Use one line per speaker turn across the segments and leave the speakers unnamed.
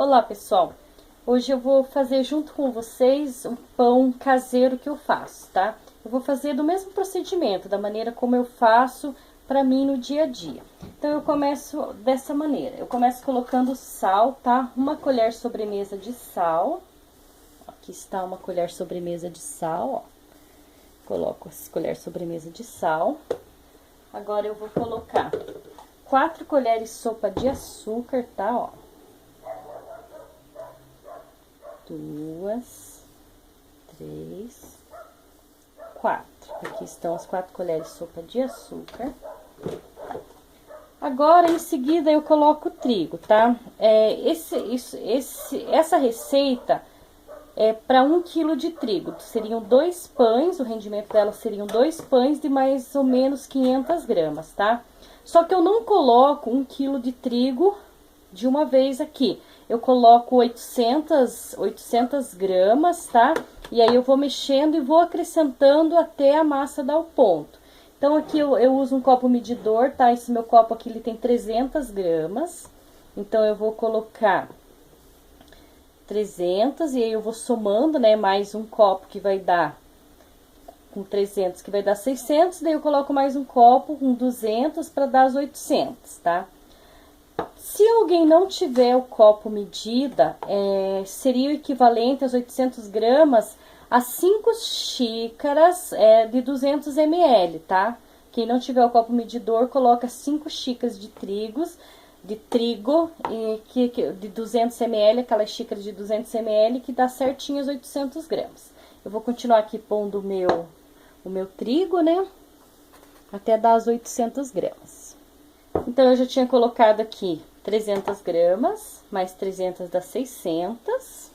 Olá, pessoal! Hoje eu vou fazer junto com vocês um pão caseiro que eu faço, tá? Eu vou fazer do mesmo procedimento, da maneira como eu faço pra mim no dia a dia. Então, eu começo dessa maneira. Eu começo colocando sal, tá? Uma colher sobremesa de sal. Aqui está uma colher sobremesa de sal, ó. Coloco essa colher sobremesa de sal. Agora, eu vou colocar 4 colheres sopa de açúcar, tá? Ó. 2, 3, 4. Aqui estão as 4 colheres de sopa de açúcar. Agora, em seguida, eu coloco o trigo, tá? Essa receita é para 1 kg de trigo. Seriam 2 pães, o rendimento dela seriam 2 pães de mais ou menos 500 gramas, tá? Só que eu não coloco 1 kg de trigo de uma vez aqui. Eu coloco 800 gramas, tá? E aí eu vou mexendo e vou acrescentando até a massa dar o ponto. Então, aqui eu uso um copo medidor, tá? Esse meu copo aqui, ele tem 300 gramas. Então, eu vou colocar 300 e aí eu vou somando, né? Mais um copo que vai dar, com 300, que vai dar 600. Daí, eu coloco mais um copo com 200 para dar as 800, tá? Se alguém não tiver o copo medida, seria o equivalente às 800 gramas a 5 xícaras de 200 ml, tá? Quem não tiver o copo medidor, coloca 5 xícaras de trigo de 200 ml, aquela xícara de 200 ml, que dá certinho as 800 gramas. Eu vou continuar aqui pondo o meu trigo, né? Até dar as 800 gramas. Então, eu já tinha colocado aqui 300 gramas, mais 300 dá 600.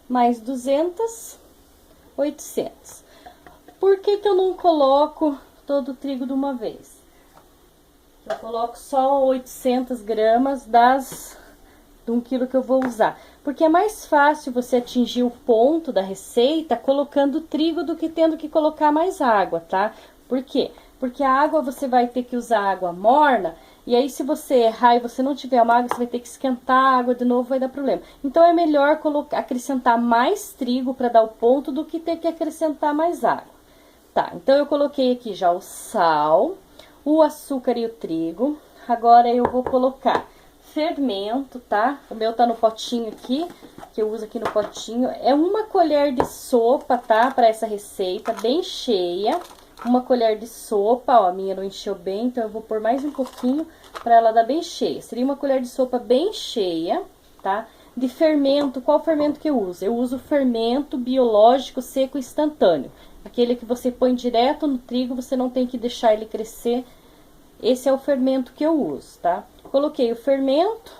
Mais 200, 800. Por que que eu não coloco todo o trigo de uma vez? Eu coloco só 800 gramas de 1 kg que eu vou usar. Porque é mais fácil você atingir o ponto da receita colocando trigo do que tendo que colocar mais água, tá? Por quê? Porque a água você vai ter que usar água morna, e aí se você errar e você não tiver uma água, você vai ter que esquentar a água de novo, vai dar problema. Então, é melhor acrescentar mais trigo para dar o ponto do que ter que acrescentar mais água. Tá, então eu coloquei aqui já o sal, o açúcar e o trigo. Agora eu vou colocar fermento, tá? O meu tá no potinho aqui, que eu uso aqui no potinho. É 1 colher de sopa, tá? Para essa receita, bem cheia. 1 colher de sopa, ó, a minha não encheu bem, então eu vou pôr mais um pouquinho para ela dar bem cheia. Seria 1 colher de sopa bem cheia, tá? De fermento, qual fermento que eu uso? Eu uso fermento biológico seco instantâneo. Aquele que você põe direto no trigo, você não tem que deixar ele crescer. Esse é o fermento que eu uso, tá? Coloquei o fermento,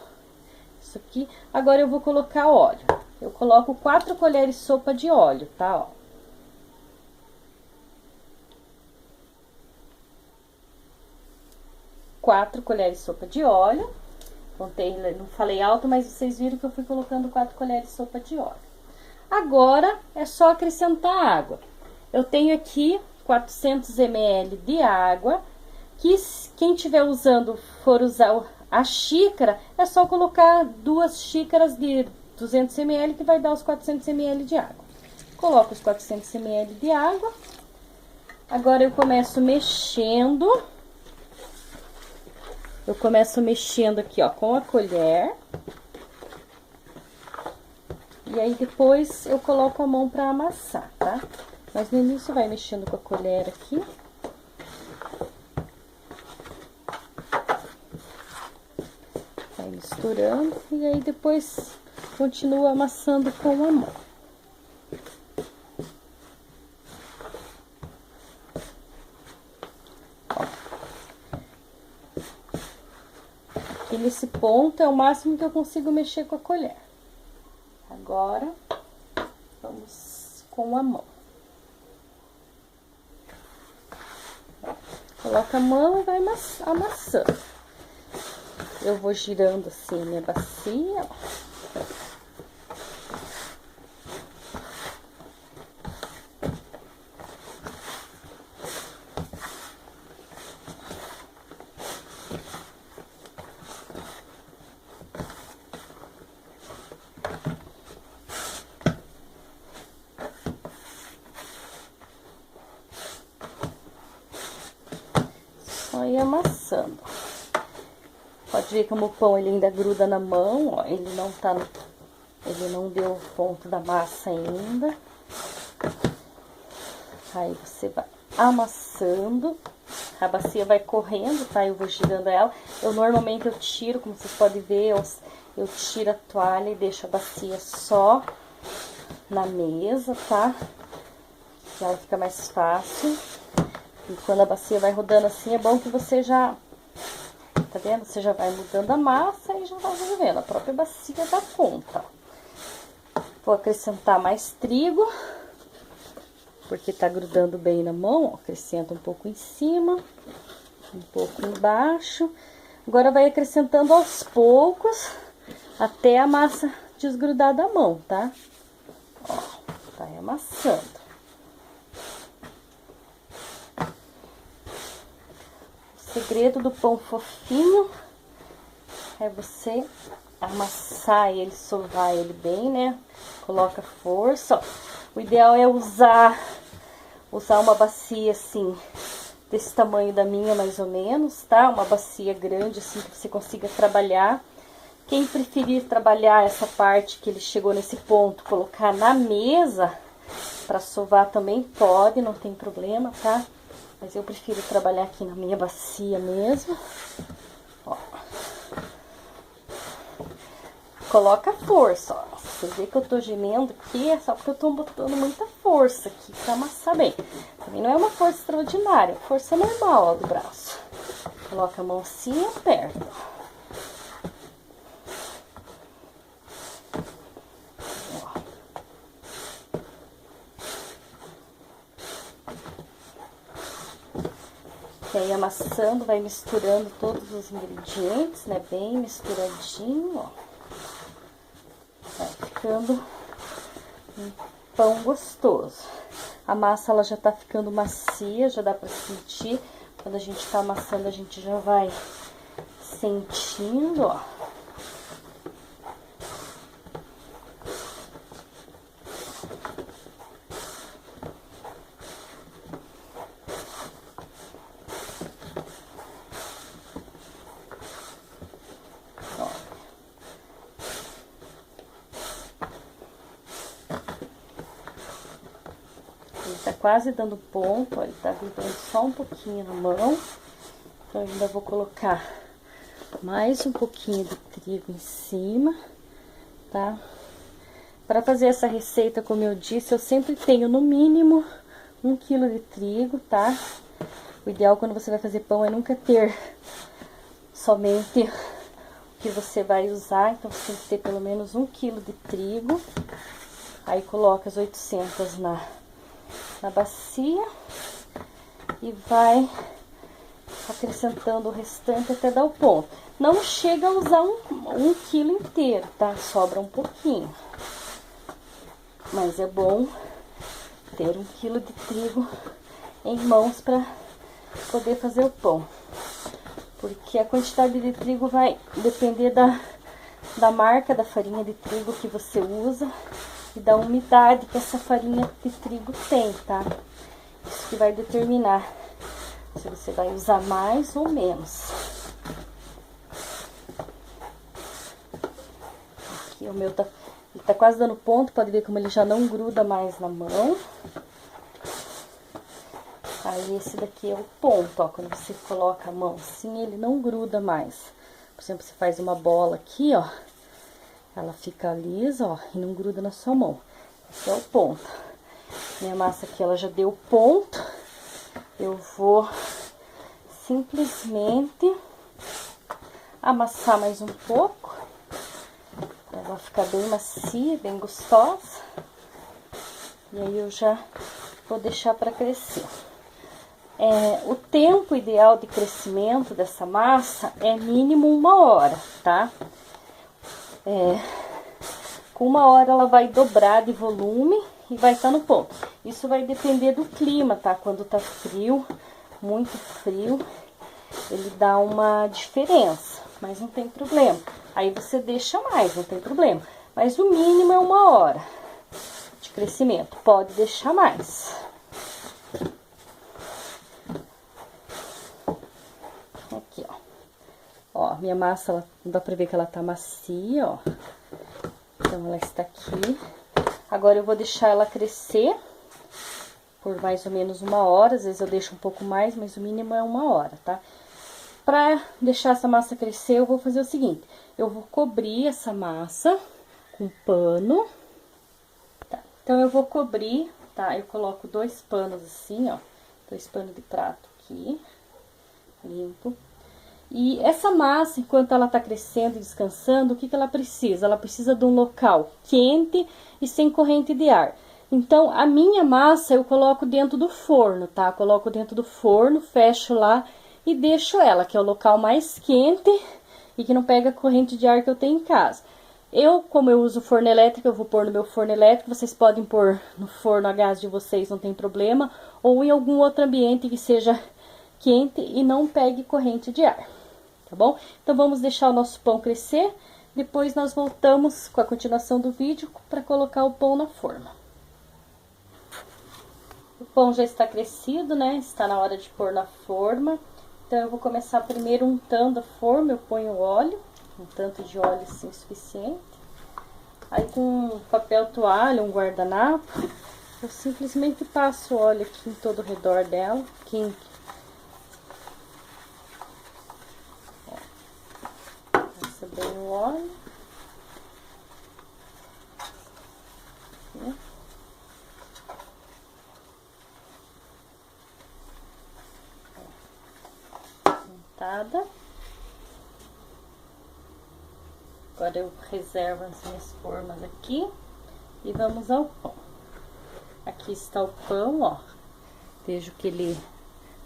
isso aqui. Agora eu vou colocar óleo. Eu coloco 4 colheres de sopa de óleo, tá? Ó. 4 colheres de sopa de óleo. Contei, não falei alto, mas vocês viram que eu fui colocando 4 colheres de sopa de óleo. Agora, é só acrescentar água. Eu tenho aqui 400 ml de água, que quem tiver usando, for usar a xícara, é só colocar 2 xícaras de 200 ml, que vai dar os 400 ml de água. Coloco os 400 ml de água. Agora, eu começo mexendo. Eu começo mexendo aqui, ó, com a colher. E aí, depois, eu coloco a mão pra amassar, tá? Mas no início, vai mexendo com a colher aqui. Vai misturando. E aí, depois, continua amassando com a mão. E nesse ponto é o máximo que eu consigo mexer com a colher. Agora, vamos com a mão. Coloca a mão e vai amassando. Eu vou girando assim a minha bacia, ó. amassando. Pode ver como o pão ele ainda gruda na mão, ó, ele não deu o ponto da massa ainda. Aí você vai amassando, a bacia vai correndo, tá? Eu vou girando ela. Normalmente eu tiro, como vocês podem ver, eu tiro a toalha e deixo a bacia só na mesa, tá? Que ela fica mais fácil. E quando a bacia vai rodando assim, é bom que você já, tá vendo? Você já vai mudando a massa e já vai resolvendo. A própria bacia dá conta. Vou acrescentar mais trigo, porque tá grudando bem na mão, ó. Acrescenta um pouco em cima, um pouco embaixo. Agora vai acrescentando aos poucos, até a massa desgrudar da mão, tá? Ó, vai amassando. O segredo do pão fofinho é você amassar ele, sovar ele bem, né? Coloca força, ó. O ideal é usar uma bacia assim, desse tamanho da minha, mais ou menos, tá? Uma bacia grande, assim, que você consiga trabalhar. Quem preferir trabalhar essa parte que ele chegou nesse ponto, colocar na mesa pra sovar também pode, não tem problema, tá? Mas eu prefiro trabalhar aqui na minha bacia mesmo. Ó. Coloca força, ó. Você vê que eu tô gemendo aqui, é só porque eu tô botando muita força aqui pra amassar bem. Também não é uma força extraordinária, força normal, ó, do braço. Coloca a mão assim e aperta. Ó. E aí, amassando, vai misturando todos os ingredientes, né? Bem misturadinho, ó. Vai ficando um pão gostoso. A massa, ela já tá ficando macia, já dá pra sentir. Quando a gente tá amassando, a gente já vai sentindo, ó. Ele tá quase dando ponto, ó, ele tá grudando só um pouquinho na mão. Então, eu ainda vou colocar mais um pouquinho de trigo em cima, tá? Para fazer essa receita, como eu disse, eu sempre tenho no mínimo 1 quilo de trigo, tá? O ideal quando você vai fazer pão é nunca ter somente o que você vai usar, então você tem que ter pelo menos 1 quilo de trigo. Aí coloca as 800 na bacia e vai acrescentando o restante até dar o ponto. Não chega a usar um quilo inteiro, tá? Sobra um pouquinho. Mas é bom ter 1 quilo de trigo em mãos para poder fazer o pão. Porque a quantidade de trigo vai depender da marca da farinha de trigo que você usa e da umidade que essa farinha de trigo tem, tá? Isso que vai determinar se você vai usar mais ou menos. Aqui o meu ele tá quase dando ponto, pode ver como ele já não gruda mais na mão. Aí esse daqui é o ponto, ó, quando você coloca a mão assim, ele não gruda mais. Por exemplo, você faz uma bola aqui, ó, ela fica lisa, ó, e não gruda na sua mão. Esse é o ponto. Minha massa aqui, ela já deu ponto. Eu vou simplesmente amassar mais um pouco, pra ela ficar bem macia, bem gostosa. E aí eu já vou deixar para crescer. O tempo ideal de crescimento dessa massa é mínimo 1 hora, tá? Com 1 hora ela vai dobrar de volume e vai estar no ponto. Isso vai depender do clima, tá? Quando tá frio, muito frio, ele dá uma diferença, mas não tem problema. Aí você deixa mais, não tem problema. Mas o mínimo é 1 hora de crescimento, pode deixar mais. Ó, minha massa, ela, dá pra ver que ela tá macia, ó. Então, ela está aqui. Agora, eu vou deixar ela crescer por mais ou menos 1 hora. Às vezes, eu deixo um pouco mais, mas o mínimo é 1 hora, tá? Pra deixar essa massa crescer, eu vou fazer o seguinte. Eu vou cobrir essa massa com pano. Tá? Então, eu vou cobrir, tá? Eu coloco 2 panos assim, ó. 2 panos de prato aqui. Limpo. E essa massa, enquanto ela tá crescendo e descansando, o que que ela precisa? Ela precisa de um local quente e sem corrente de ar. Então, a minha massa eu coloco dentro do forno, tá? Eu coloco dentro do forno, fecho lá e deixo ela, que é o local mais quente e que não pega a corrente de ar que eu tenho em casa. Como eu uso forno elétrico, eu vou pôr no meu forno elétrico. Vocês podem pôr no forno a gás de vocês, não tem problema. Ou em algum outro ambiente que seja quente e não pegue corrente de ar. Tá bom? Então, vamos deixar o nosso pão crescer. Depois, nós voltamos com a continuação do vídeo para colocar o pão na forma. O pão já está crescido, né? Está na hora de pôr na forma. Então, eu vou começar primeiro untando a forma. Eu ponho óleo, um tanto de óleo assim suficiente. Aí, com um papel toalha, um guardanapo, eu simplesmente passo óleo aqui em todo o redor dela. Aqui bem o óleo. Montada. Agora eu reservo as minhas formas aqui e vamos ao pão. Aqui está o pão, ó. Vejo que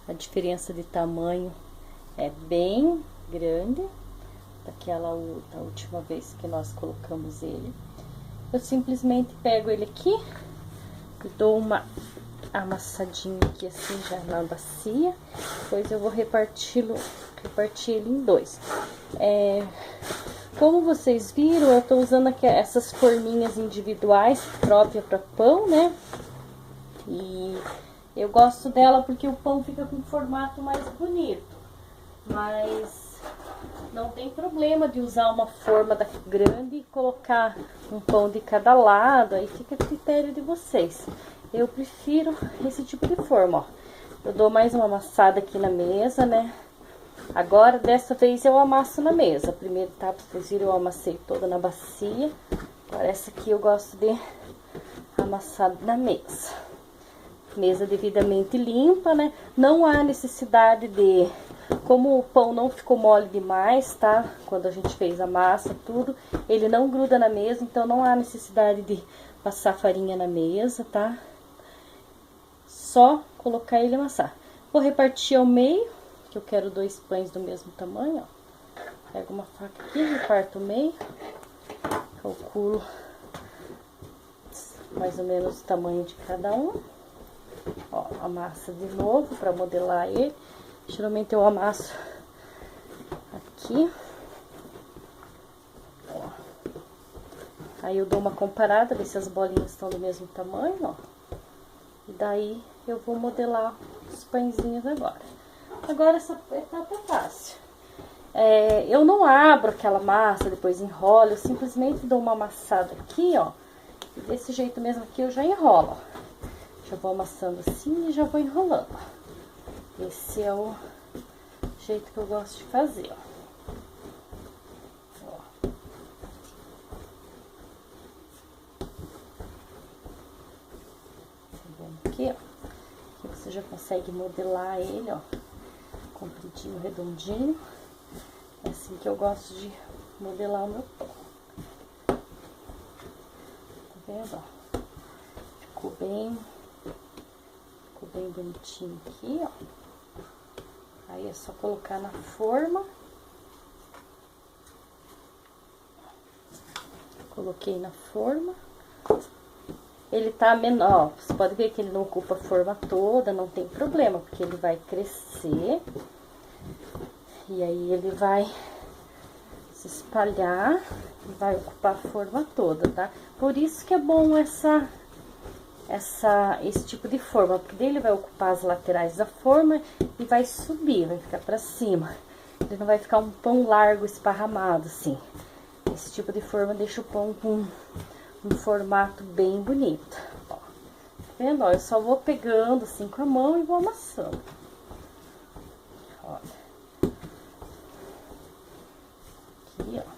a diferença de tamanho é bem grande. Da última vez que nós colocamos ele. Eu simplesmente pego ele aqui e dou uma amassadinha aqui assim já na bacia. Depois eu vou repartir ele em 2. Como vocês viram, eu tô usando aqui essas forminhas individuais próprias para pão, né? E eu gosto dela porque o pão fica com um formato mais bonito. Mas não tem problema de usar uma forma grande e colocar um pão de cada lado, aí fica a critério de vocês. Eu prefiro esse tipo de forma, ó. Eu dou mais uma amassada aqui na mesa, né? Agora, dessa vez, eu amasso na mesa. Primeiro, tá? Vocês viram, eu amassei toda na bacia. Agora, essa aqui eu gosto de amassar na mesa. Mesa devidamente limpa, né? Não há necessidade de... Como o pão não ficou mole demais, tá? Quando a gente fez a massa, tudo, ele não gruda na mesa, então não há necessidade de passar farinha na mesa, tá? Só colocar ele e amassar. Vou repartir ao meio, que eu quero 2 pães do mesmo tamanho, ó. Pego uma faca aqui, reparto o meio, calculo mais ou menos o tamanho de cada um. Ó, amassa de novo para modelar ele. Geralmente eu amasso aqui. Ó. Aí eu dou uma comparada, ver se as bolinhas estão do mesmo tamanho, ó. E daí eu vou modelar os pãezinhos agora. Agora essa etapa é fácil. Eu não abro aquela massa, depois enrolo, eu simplesmente dou uma amassada aqui, ó. E desse jeito mesmo aqui eu já enrolo, ó. Já vou amassando assim e já vou enrolando. Esse é o jeito que eu gosto de fazer, ó. Aqui, ó. Aqui você já consegue modelar ele, ó. Compridinho, redondinho. É assim que eu gosto de modelar o meu pão. Tá vendo, ó? Ficou bem bonitinho aqui, ó. Aí é só colocar na forma. Coloquei na forma. Ele tá menor, você pode ver que ele não ocupa a forma toda, não tem problema, porque ele vai crescer. E aí ele vai se espalhar e vai ocupar a forma toda, tá? Por isso que é bom esse tipo de forma, porque ele vai ocupar as laterais da forma e vai subir, vai ficar pra cima. Ele não vai ficar um pão largo, esparramado, assim. Esse tipo de forma deixa o pão com um formato bem bonito. Ó, tá vendo? Ó, eu só vou pegando assim com a mão e vou amassando. Olha. Aqui, ó.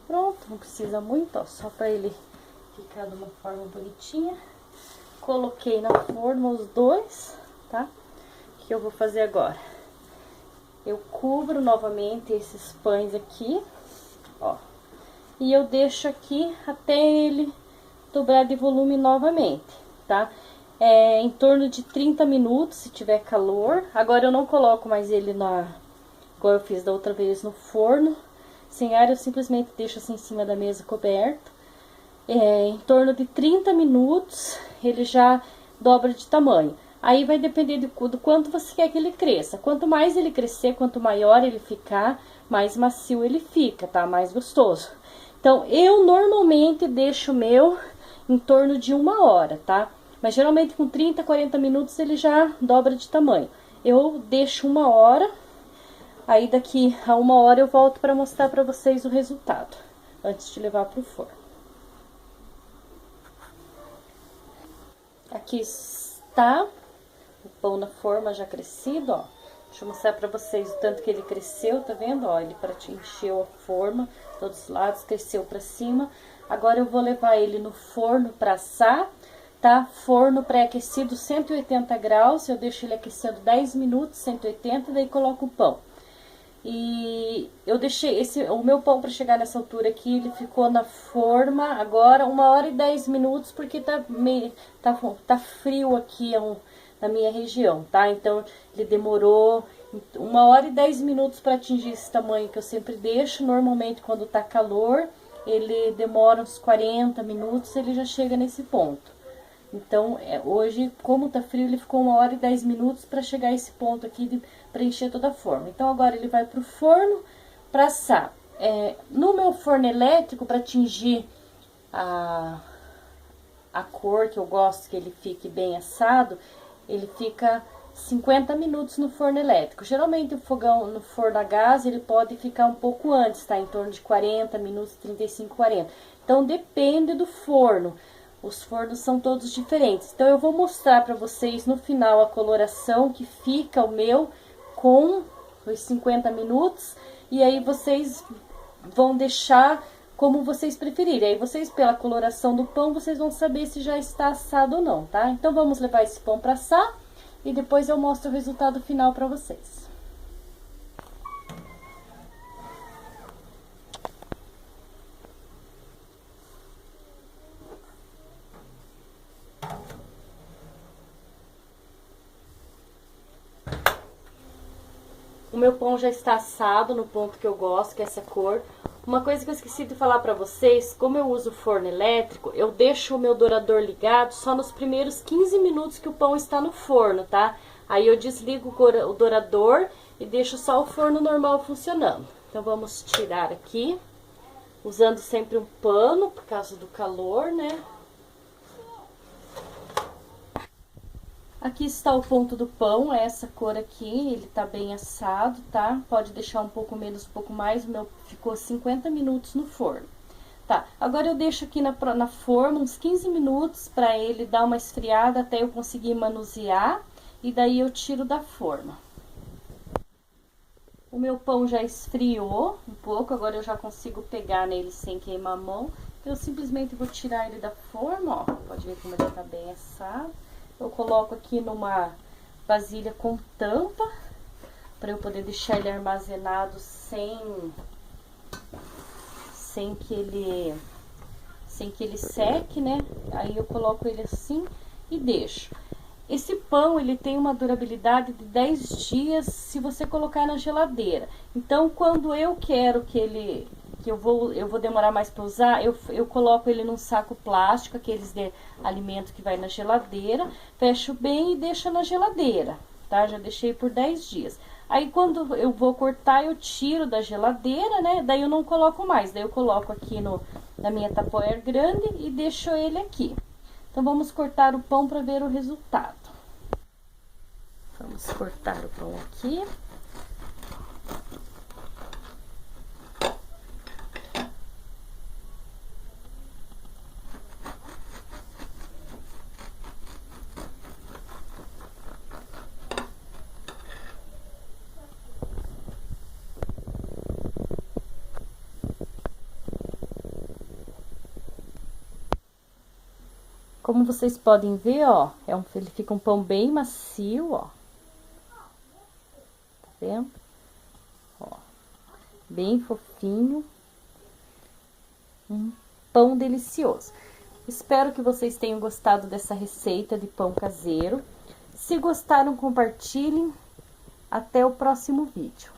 Pronto, não precisa muito, ó, só pra ele ficar de uma forma bonitinha. Coloquei na forma os dois, tá? O que eu vou fazer agora? Eu cubro novamente esses pães aqui, ó. E eu deixo aqui até ele dobrar de volume novamente, tá? Em torno de 30 minutos, se tiver calor. Agora eu não coloco mais ele igual eu fiz da outra vez, no forno. Sem ar, eu simplesmente deixo assim em cima da mesa coberto. Em torno de 30 minutos, ele já dobra de tamanho. Aí vai depender do quanto você quer que ele cresça. Quanto mais ele crescer, quanto maior ele ficar, mais macio ele fica, tá? Mais gostoso. Então, eu normalmente deixo o meu em torno de 1 hora, tá? Mas geralmente com 30, 40 minutos ele já dobra de tamanho. Eu deixo 1 hora, aí daqui a 1 hora eu volto para mostrar para vocês o resultado, antes de levar pro forno. Aqui está o pão na forma já crescido, ó. Deixa eu mostrar pra vocês o tanto que ele cresceu, tá vendo? Ó, ele encheu a forma, todos os lados, cresceu pra cima. Agora eu vou levar ele no forno pra assar, tá? Forno pré-aquecido 180 graus, eu deixo ele aquecendo 10 minutos, 180, daí coloco o pão. E eu deixei o meu pão para chegar nessa altura aqui, ele ficou na forma agora 1 hora e 10 minutos, porque tá frio aqui na minha região, tá? Então, ele demorou 1 hora e 10 minutos para atingir esse tamanho que eu sempre deixo. Normalmente, quando tá calor, ele demora uns 40 minutos, ele já chega nesse ponto. Então, hoje, como tá frio, ele ficou 1 hora e 10 minutos para chegar a esse ponto aqui de preencher toda a forma. Então, agora ele vai pro forno para assar. No meu forno elétrico, para atingir a cor que eu gosto que ele fique bem assado, ele fica 50 minutos no forno elétrico. Geralmente, o fogão no forno a gás, ele pode ficar um pouco antes, tá? Em torno de 40 minutos, 35, 40. Então, depende do forno. Os fornos são todos diferentes. Então, eu vou mostrar pra vocês no final a coloração que fica o meu com os 50 minutos. E aí, vocês vão deixar como vocês preferirem. Aí, vocês, pela coloração do pão, vocês vão saber se já está assado ou não, tá? Então, vamos levar esse pão pra assar e depois eu mostro o resultado final pra vocês. O meu pão já está assado no ponto que eu gosto, que é essa cor. Uma coisa que eu esqueci de falar pra vocês, como eu uso forno elétrico, eu deixo o meu dourador ligado só nos primeiros 15 minutos que o pão está no forno, tá? Aí eu desligo o dourador e deixo só o forno normal funcionando. Então, vamos tirar aqui, usando sempre um pano, por causa do calor, né? Aqui está o ponto do pão, é essa cor aqui, ele tá bem assado, tá? Pode deixar um pouco menos, um pouco mais, o meu ficou 50 minutos no forno. Tá, agora eu deixo aqui na forma uns 15 minutos pra ele dar uma esfriada até eu conseguir manusear, e daí eu tiro da forma. O meu pão já esfriou um pouco, agora eu já consigo pegar nele sem queimar a mão. Eu simplesmente vou tirar ele da forma, ó, pode ver como ele tá bem assado. Eu coloco aqui numa vasilha com tampa, para eu poder deixar ele armazenado sem que ele seque, né? Aí eu coloco ele assim e deixo. Esse pão, ele tem uma durabilidade de 10 dias se você colocar na geladeira. Então, quando eu quero que eu vou demorar mais para usar, eu coloco ele num saco plástico, aqueles de alimento que vai na geladeira, fecho bem e deixo na geladeira, tá? Já deixei por 10 dias. Aí, quando eu vou cortar, eu tiro da geladeira, né? Daí eu não coloco mais, daí eu coloco aqui na minha Tupperware grande e deixo ele aqui. Então, vamos cortar o pão para ver o resultado. Vamos cortar o pão aqui. Como vocês podem ver, ó, ele fica um pão bem macio, ó. Tá vendo? Ó, bem fofinho. Um pão delicioso. Espero que vocês tenham gostado dessa receita de pão caseiro. Se gostaram, compartilhem. Até o próximo vídeo.